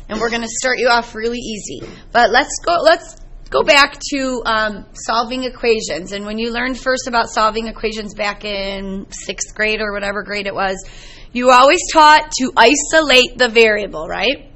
And we're going to start you off really easy. But let's go back to solving equations. And when you learned first about solving equations back in 6th grade or whatever grade it was, you always taught to isolate the variable, right?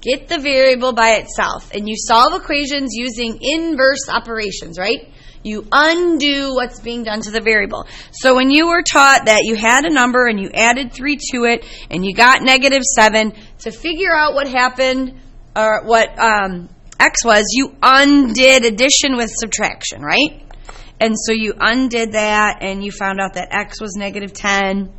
Get the variable by itself. And you solve equations using inverse operations, right? You undo what's being done to the variable. So when you were taught that you had a number and you added 3 to it and you got -7, to figure out what happened or what x was, you undid addition with subtraction, right? And so you undid that and you found out that x was -10.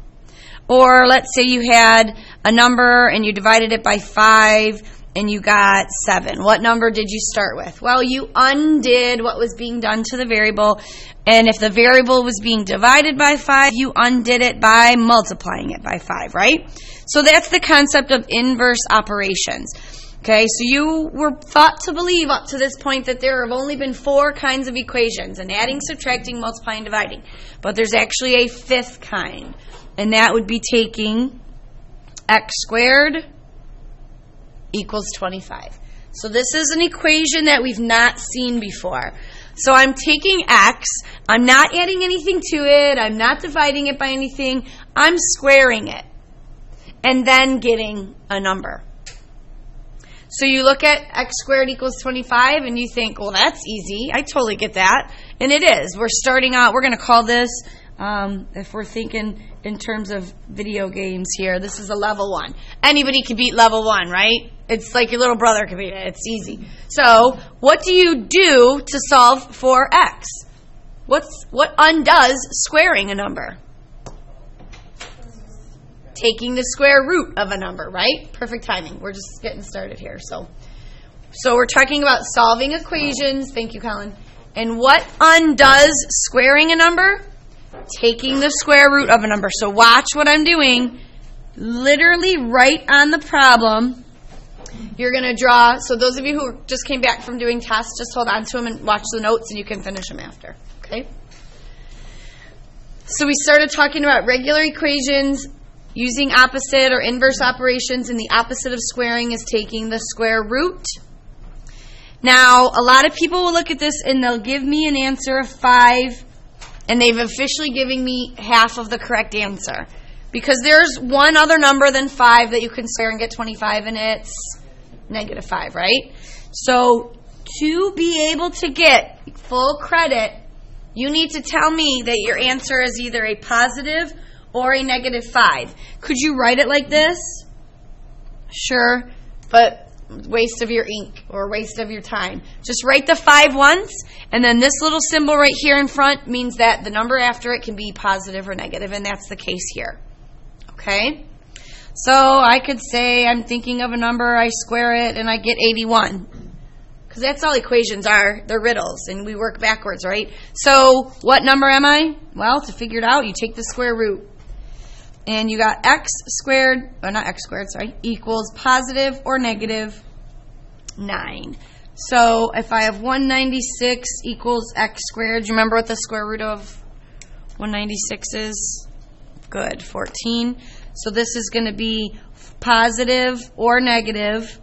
Or let's say you had a number and you divided it by 5 and you got 7. What number did you start with? Well, you undid what was being done to the variable, and if the variable was being divided by 5, you undid it by multiplying it by 5, right? So that's the concept of inverse operations. Okay, so you were thought to believe up to this point that there have only been 4 kinds of equations, and adding, subtracting, multiplying, dividing. But there's actually a 5th kind, and that would be taking x squared equals 25. So this is an equation that we've not seen before. So I'm taking x, I'm not adding anything to it, I'm not dividing it by anything, I'm squaring it, and then getting a number. So you look at x squared equals 25 and you think, well, that's easy, I totally get that. And it is. We're starting out, we're going to call this, if we're thinking in terms of video games here, this is a level 1. Anybody can beat level 1, right? It's like your little brother can beat it. It's easy. So what do you do to solve for x? What undoes squaring a number? Taking the square root of a number, right? Perfect timing. We're just getting started here. So we're talking about solving equations. Thank you, Colin. And what undoes squaring a number? Taking the square root of a number. So watch what I'm doing. Literally right on the problem, you're going to draw. So those of you who just came back from doing tests, just hold on to them and watch the notes and you can finish them after. Okay? So we started talking about regular equations using opposite or inverse operations, and the opposite of squaring is taking the square root. Now, a lot of people will look at this and they'll give me an answer of 5, and they've officially given me half of the correct answer. Because there's one other number than 5 that you can square and get 25, and it's -5, right? So, to be able to get full credit, you need to tell me that your answer is either a positive or a -5. Could you write it like this? Sure, but waste of your ink or waste of your time. Just write the 5 once, and then this little symbol right here in front means that the number after it can be positive or negative, and that's the case here. Okay? So I could say I'm thinking of a number, I square it, and I get 81. Because that's all equations are. They're riddles, and we work backwards, right? So what number am I? Well, to figure it out, you take the square root. And you got x squared, or not x squared, sorry, equals positive or negative 9. So if I have 196 equals x squared, do you remember what the square root of 196 is? Good, 14. So this is going to be positive or negative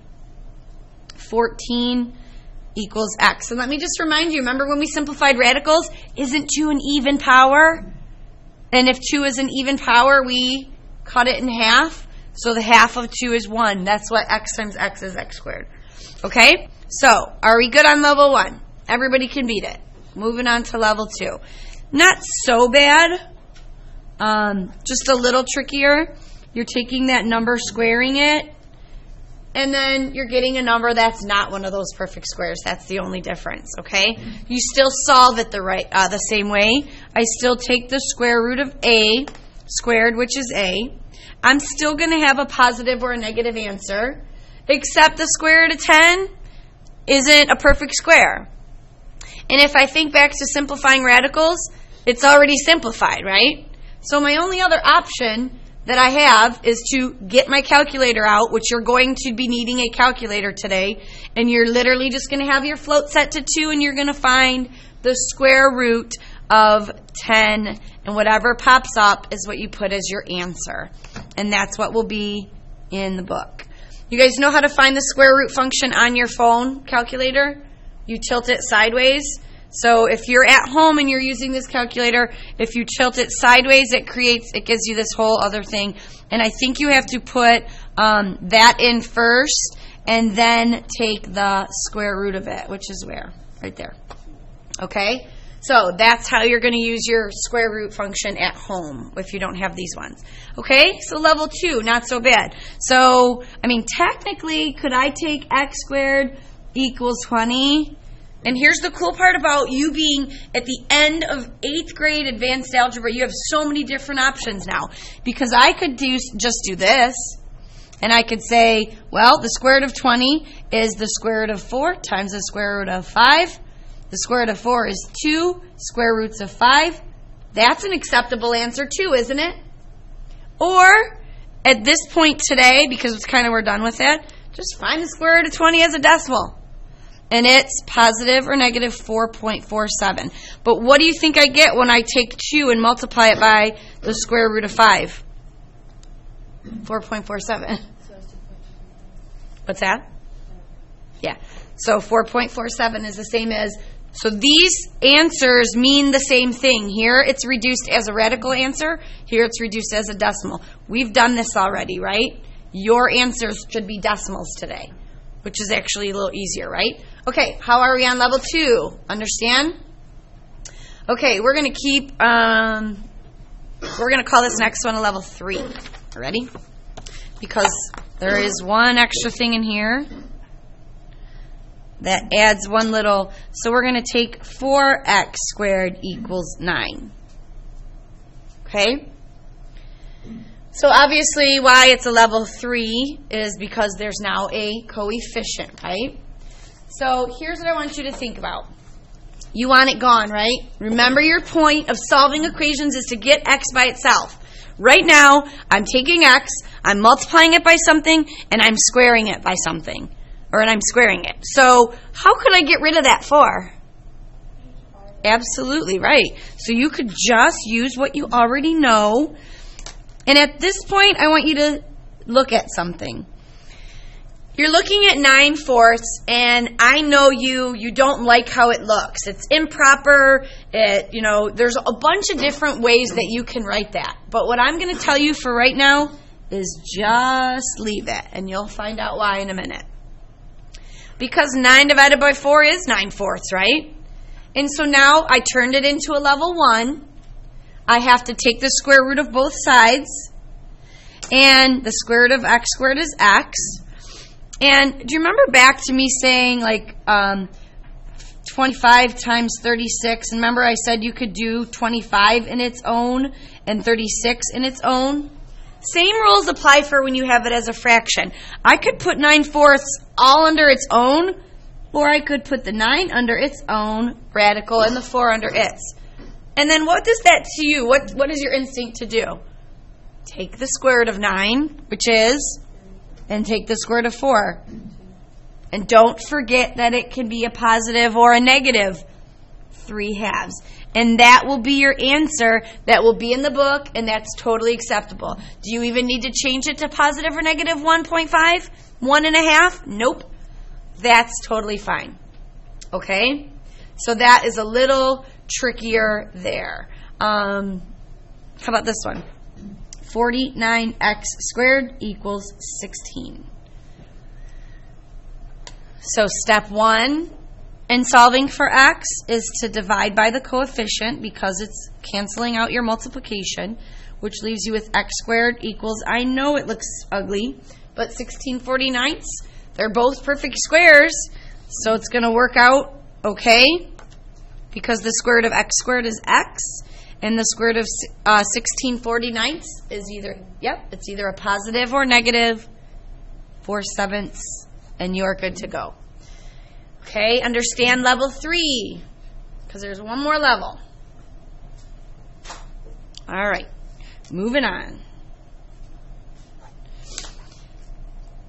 14 equals x. And let me just remind you, remember when we simplified radicals? Isn't 2 an even power? And if 2 is an even power, we cut it in half. So the half of 2 is 1. That's what x times x is x squared. Okay? So, are we good on level 1? Everybody can beat it. Moving on to level 2. Not so bad. Just a little trickier. You're taking that number, squaring it, and then you're getting a number that's not one of those perfect squares. That's the only difference, okay? You still solve it the same way. I still take the square root of a squared, which is a. I'm still going to have a positive or a negative answer, except the square root of 10 isn't a perfect square. And if I think back to simplifying radicals, it's already simplified, right? So my only other option that I have is to get my calculator out, which you're going to be needing a calculator today, and you're literally just going to have your float set to 2, and you're going to find the square root of 10, and whatever pops up is what you put as your answer. And that's what will be in the book. You guys know how to find the square root function on your phone calculator? You tilt it sideways. So if you're at home and you're using this calculator, if you tilt it sideways, it gives you this whole other thing. And I think you have to put that in first and then take the square root of it, which is where? Right there. Okay? So that's how you're going to use your square root function at home if you don't have these ones. Okay? So level 2, not so bad. So, technically, could I take x squared equals 20? And here's the cool part about you being at the end of 8th grade advanced algebra. You have so many different options now. Because I could just do this. And I could say, well, the square root of 20 is the square root of 4 times the square root of 5. The square root of 4 is 2 square roots of 5. That's an acceptable answer too, isn't it? Or, at this point today, because it's kind of we're done with it, just find the square root of 20 as a decimal. And it's positive or negative 4.47. But what do you think I get when I take 2 and multiply it by the square root of 5? 4.47. What's that? Yeah. So 4.47 is the same as, so these answers mean the same thing. Here it's reduced as a radical answer. Here it's reduced as a decimal. We've done this already, right? Your answers should be decimals today, which is actually a little easier, right? Okay, how are we on level 2? Understand? Okay, we're going to keep, we're going to call this next one a level 3. Ready? Because there is one extra thing in here that adds one little, so we're going to take 4x squared equals 9. Okay? So obviously why it's a level 3 is because there's now a coefficient, right? So here's what I want you to think about. You want it gone, right? Remember your point of solving equations is to get x by itself. Right now, I'm taking x, I'm multiplying it by something, and I'm squaring it by something. And I'm squaring it. So how could I get rid of that 4? Absolutely right. So you could just use what you already know. And at this point, I want you to look at something. You're looking at 9/4, and I know you don't like how it looks. It's improper. There's a bunch of different ways that you can write that. But what I'm going to tell you for right now is just leave it, and you'll find out why in a minute. Because 9 divided by 4 is 9/4, right? And so now I turned it into a level 1. I have to take the square root of both sides. And the square root of x squared is x. And do you remember back to me saying 25 times 36? And remember I said you could do 25 in its own and 36 in its own? Same rules apply for when you have it as a fraction. I could put 9/4 all under its own, or I could put the 9 under its own radical and the 4 under its. And then what does that to you? What is your instinct to do? Take the square root of 9, which is, and take the square root of 4. And don't forget that it can be a positive or a negative 3/2. And that will be your answer. That will be in the book, and that's totally acceptable. Do you even need to change it to positive or negative 1.5? 1.5? Nope. That's totally fine. Okay? So that is a little trickier there. How about this one? 49x squared equals 16. So step 1 in solving for x is to divide by the coefficient because it's canceling out your multiplication, which leaves you with x squared equals, I know it looks ugly, but 16/49ths. They're both perfect squares, so it's going to work out okay because the square root of x squared is x, and the square root of 16/49ths is it's either a positive or negative 4/7, and you're good to go. Okay, understand level 3, because there's one more level. All right, moving on.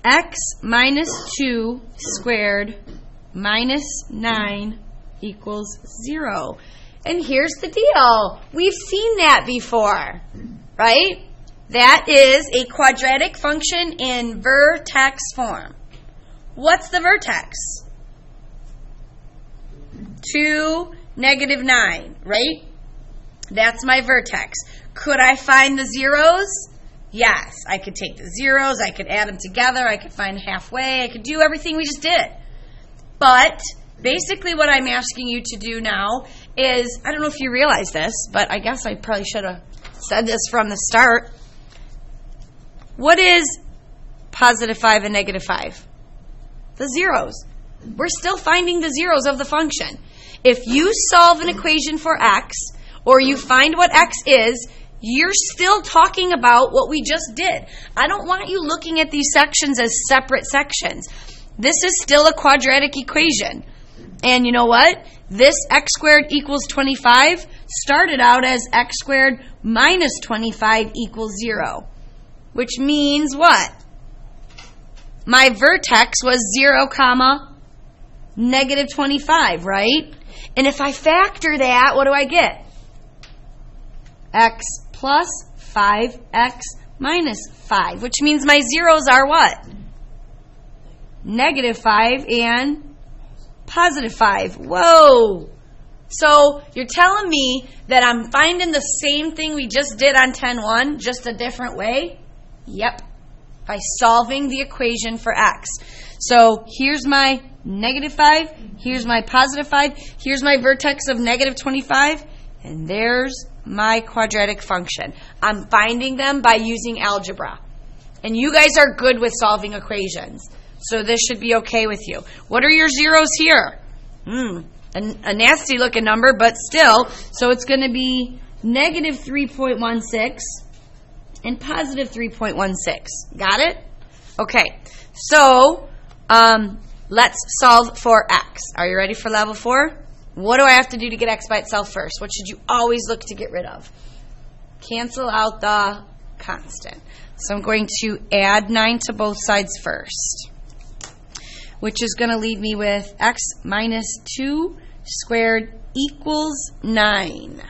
X minus 2 squared minus 9 equals 0. And here's the deal. We've seen that before, right? That is a quadratic function in vertex form. What's the vertex? 2, -9, right? That's my vertex. Could I find the zeros? Yes, I could take the zeros, I could add them together, I could find halfway, I could do everything we just did. But basically what I'm asking you to do now is, I don't know if you realize this, but I guess I probably should have said this from the start. What is +5 and -5? The zeros. We're still finding the zeros of the function. If you solve an equation for x, or you find what x is, you're still talking about what we just did. I don't want you looking at these sections as separate sections. This is still a quadratic equation. And you know what? This x squared equals 25 started out as x squared minus 25 equals 0. Which means what? My vertex was 0, -25, right? And if I factor that, what do I get? X plus 5x minus 5, which means my zeros are what? -5 and +5. Whoa! So you're telling me that I'm finding the same thing we just did on 10-1, just a different way? Yep. By solving the equation for x. So here's my -5, here's my +5, here's my vertex of -25, and there's my quadratic function. I'm finding them by using algebra. And you guys are good with solving equations. So this should be okay with you. What are your zeros here? A nasty looking number, but still. So it's going to be -3.16 and +3.16. Got it? Okay. So let's solve for x. Are you ready for level 4? What do I have to do to get x by itself first? What should you always look to get rid of? Cancel out the constant. So I'm going to add 9 to both sides first, which is going to leave me with x minus 2 squared equals 9.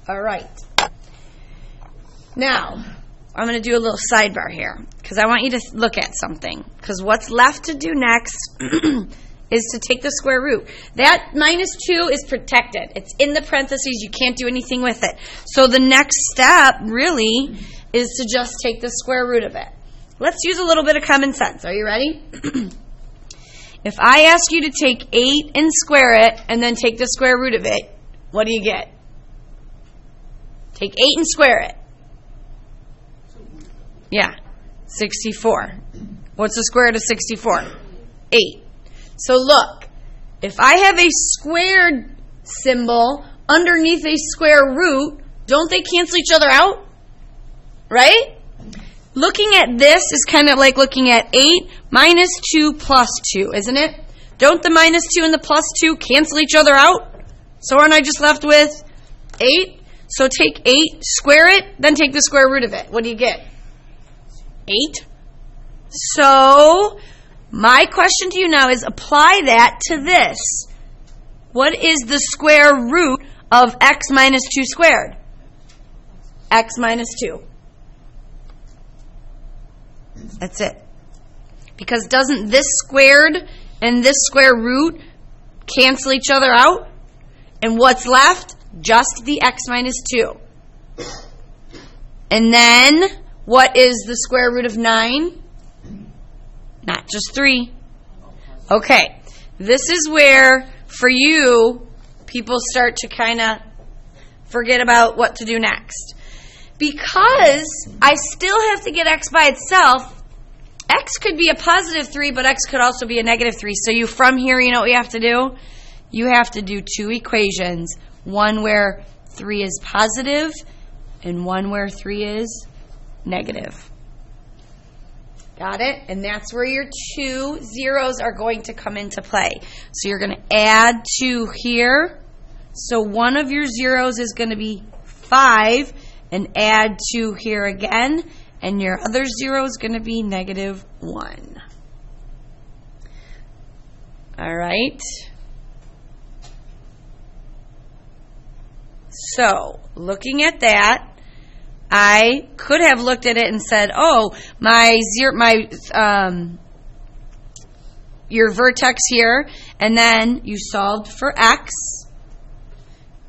All right. Now, I'm going to do a little sidebar here because I want you to look at something. Because what's left to do next is to take the square root. That -2 is protected. It's in the parentheses. You can't do anything with it. So the next step really is to just take the square root of it. Let's use a little bit of common sense. Are you ready? If I ask you to take 8 and square it and then take the square root of it, what do you get? Take 8 and square it. Yeah, 64. What's the square root of 64? 8. So look, if I have a squared symbol underneath a square root, don't they cancel each other out? Right? Looking at this is kind of like looking at 8 minus 2 plus 2, isn't it? Don't the minus 2 and the plus 2 cancel each other out? So aren't I just left with 8? So take 8, square it, then take the square root of it. What do you get? 8. So my question to you now is apply that to this. What is the square root of x minus 2 squared? X minus 2. That's it. Because doesn't this squared and this square root cancel each other out? And what's left? Just the x minus 2. And then, what is the square root of 9? Not just 3. Okay, this is where, for you, people start to kind of forget about what to do next. Because I still have to get x by itself, x could be a +3, but x could also be a -3. So from here, you know what you have to do? You have to do 2 equations. One where 3 is positive, and one where 3 is negative. Got it? And that's where your 2 zeros are going to come into play. So you're going to add 2 here. So one of your zeros is going to be 5, and add 2 here again, and your other 0 is going to be -1. All right. So, looking at that, I could have looked at it and said, oh, your vertex here, and then you solved for x,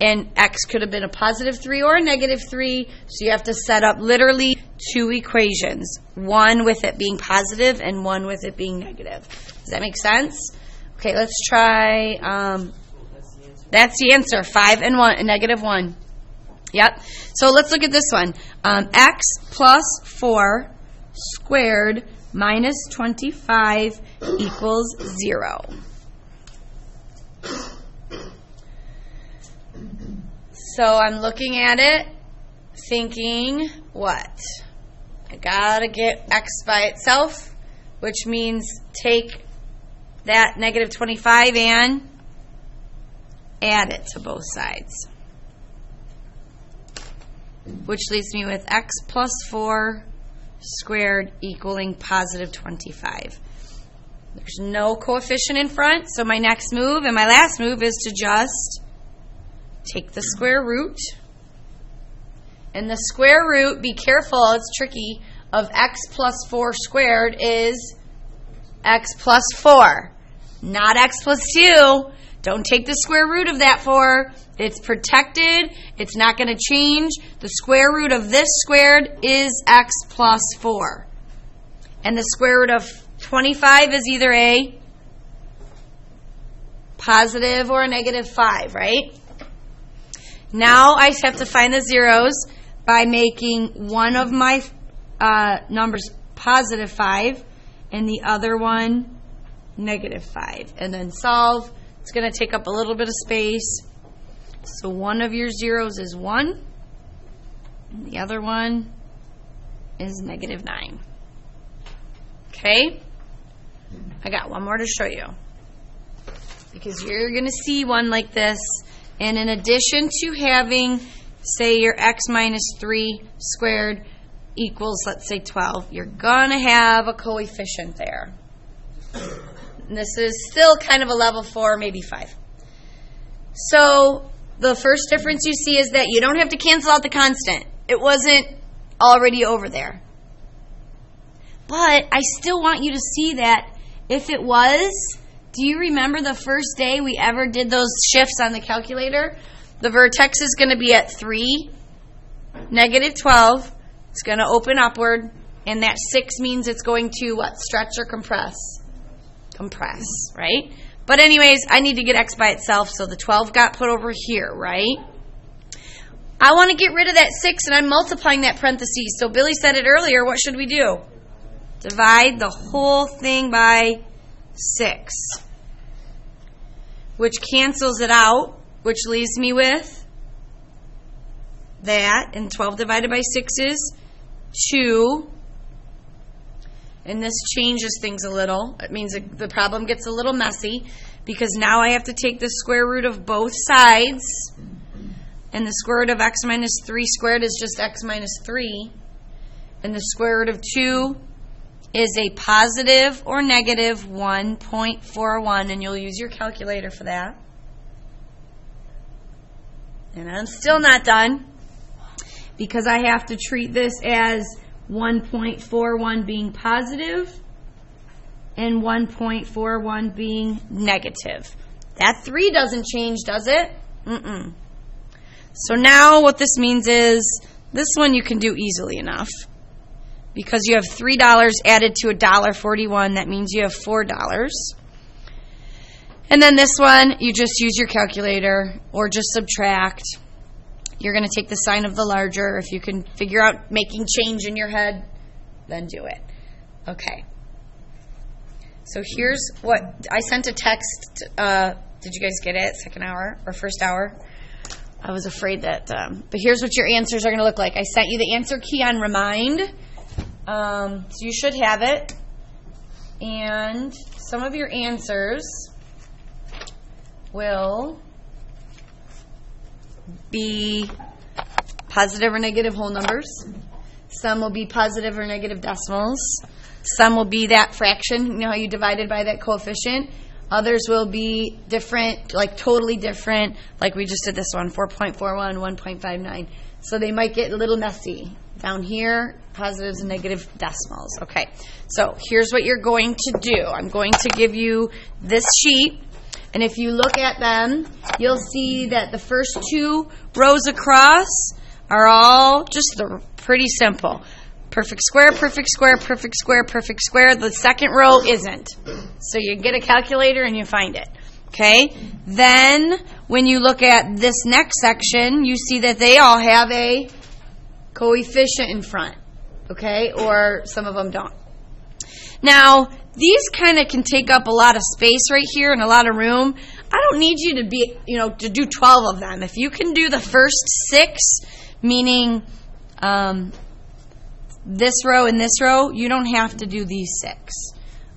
and x could have been a positive 3 or a negative 3, so you have to set up literally two equations, one with it being positive and one with it being negative. Does that make sense? Okay, let's try, that's the answer, 5 and 1, and negative 1. Yep. So let's look at this one. X plus 4 squared minus 25 equals 0. So I'm looking at it, thinking, what? I gotta get x by itself, which means take that negative 25 and add it to both sides, which leaves me with x plus 4 squared equaling positive 25. There's no coefficient in front, so my next move and my last move is to just take the square root. And the square root, be careful, it's tricky, of x plus 4 squared is x plus 4, not x plus 2. Don't take the square root of that 4. It's protected. It's not going to change. The square root of this squared is x plus 4. And the square root of 25 is either a positive or a negative 5, right? Now I have to find the zeros by making one of my numbers positive 5 and the other one negative 5. And then solve. It's going to take up a little bit of space. So one of your zeros is 1. And the other one is negative 9. Okay? I got one more to show you. Because you're going to see one like this. And in addition to having, say, your x minus 3 squared equals, let's say, 12, you're going to have a coefficient there. And this is still kind of a level 4, maybe 5. So the first difference you see is that you don't have to cancel out the constant. It wasn't already over there. But I still want you to see that if it was, do you remember the first day we ever did those shifts on the calculator? The vertex is going to be at 3, negative 12. It's going to open upward. And that 6 means it's going to what? Stretch or compress? Compress, right? But anyways, I need to get x by itself, so the 12 got put over here, right? I want to get rid of that 6, and I'm multiplying that parentheses. So Billy said it earlier. What should we do? Divide the whole thing by 6, which cancels it out, which leaves me with that, and 12 divided by 6 is 2. And this changes things a little. It means the problem gets a little messy because now I have to take the square root of both sides. And the square root of x minus 3 squared is just x minus 3. And the square root of 2 is a positive or negative 1.41. And you'll use your calculator for that. And I'm still not done because I have to treat this as 1.41 being positive and 1.41 being negative. That 3 doesn't change, does it? Mm-mm. So now what this means is this one you can do easily enough because you have $3 added to $1.41. That means you have $4. And then this one, you just use your calculator or just subtract. You're going to take the sign of the larger. If you can figure out making change in your head, then do it. Okay. So here's what I sent a text. Did you guys get it? Second hour or first hour? I was afraid that. But here's what your answers are going to look like. I sent you the answer key on Remind. So you should have it. And some of your answers will be positive or negative whole numbers. Some will be positive or negative decimals. Some will be that fraction, you know how you divided by that coefficient. Others will be different, like totally different, like we just did this one, 4.41, 1.59. So they might get a little messy. Down here, positives and negative decimals. Okay, so here's what you're going to do. I'm going to give you this sheet, and if you look at them, you'll see that the first 2 rows across are all just pretty simple. Perfect square, perfect square, perfect square, perfect square. The second row isn't. So you get a calculator and you find it. Okay? Then, when you look at this next section, you see that they all have a coefficient in front. Okay? Or some of them don't. Now, these kind of can take up a lot of space right here and a lot of room. I don't need you to be, to do 12 of them. If you can do the first 6, meaning this row and this row, you don't have to do these 6.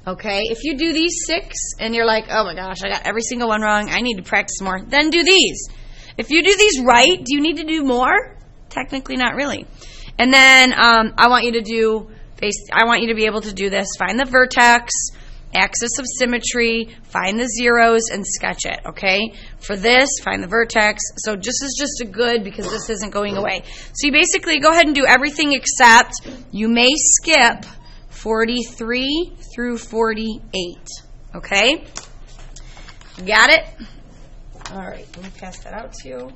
Okay? If you do these 6 and you're like, oh my gosh, I got every single one wrong, I need to practice more, then do these. If you do these right, do you need to do more? Technically not really. And then I want you to be able to do this. Find the vertex, axis of symmetry, find the zeros, and sketch it, okay? For this, find the vertex. So this is just a good because this isn't going away. So you basically go ahead and do everything except you may skip 43 through 48, okay? Got it? All right, let me pass that out to you.